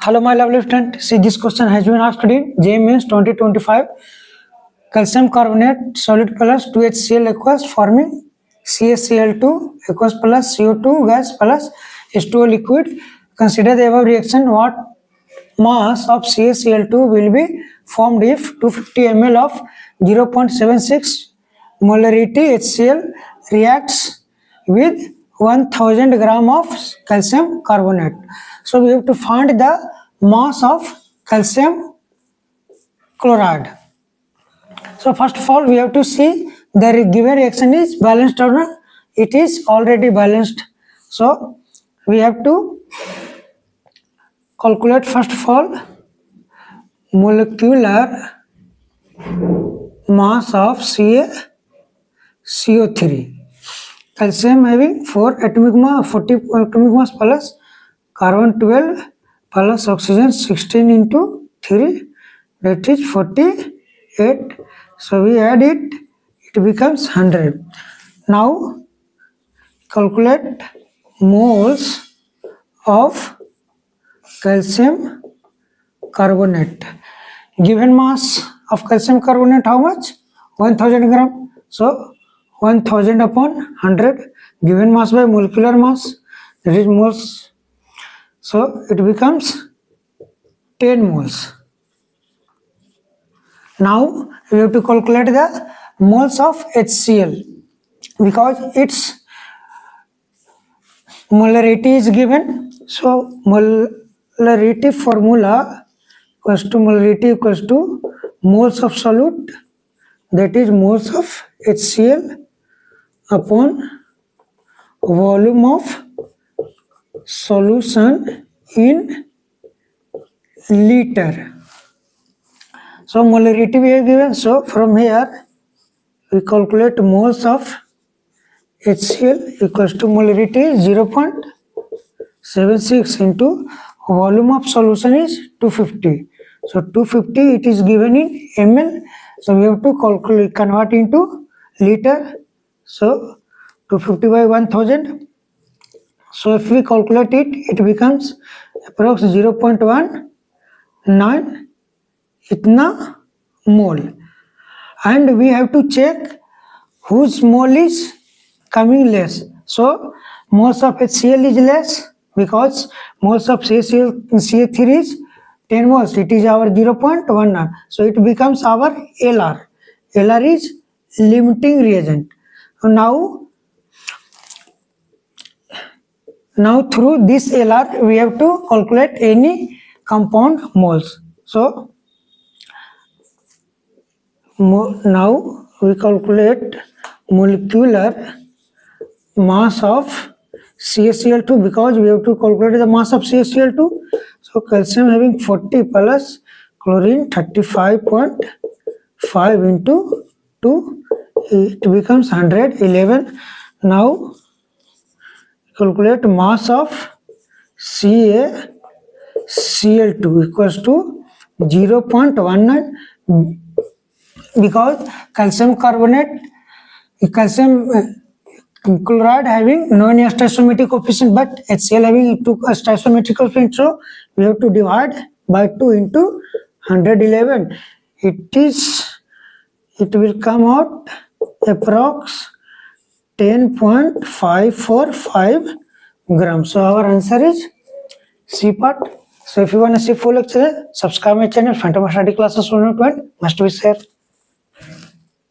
Hello, my lovely friend. See, this question has been asked in JEE Mains 2025. Calcium carbonate solid plus 2HCl aqueous forming CaCl2 aqueous plus CO2 gas plus H2O liquid. Consider the above reaction. What mass of CaCl2 will be formed if 250 ml of 0.76 molarity HCl reacts with 1000 gram of calcium carbonate. So we have to find the mass of calcium chloride. So first of all we have to see the given reaction is balanced or not. It is already balanced. So we have to calculate first of all molecular mass of CO3. Calcium having 4 atomic mass, 40 atomic mass plus carbon 12 plus oxygen 16 into 3, that is 48. So we add it, it becomes 100. Now calculate moles of calcium carbonate. Given mass of calcium carbonate how much? 1000 gram. So 1000 upon 100 given mass by molecular mass, that is moles. So it becomes 10 moles. Now we have to calculate the moles of HCl because its molarity is given. So molarity formula equals to moles of solute, that is moles of HCl upon volume of solution in liter. So molarity we have given. So from here we calculate moles of HCl equals to molarity 0.76 into volume of solution is 250. So 250 it is given in ml. So we have to calculate, convert into liter. So 250 by 1000. So if we calculate it, it becomes approx 0.19 itna mole. And we have to check whose mole is coming less. So moles of HCl is less because moles of CaCl3 is 10 moles. It is our 0.19. So it becomes our LR. LR is limiting reagent. Now through this LR we have to calculate any compound moles. So now we calculate molecular mass of CaCl2 because we have to calculate the mass of CaCl2. So calcium having 40 plus chlorine 35.5 into 2, it becomes 111. Now calculate mass of CaCl2 equals to 0.19 because calcium chloride having no any stoichiometric coefficient, but HCl having 2 stoichiometric coefficient. So we have to divide by 2 into 111. It will come out approx 10.545 grams. So our answer is C part. So if you want to see full lecture, subscribe my channel. Phantom Study Classes 101 must be shared.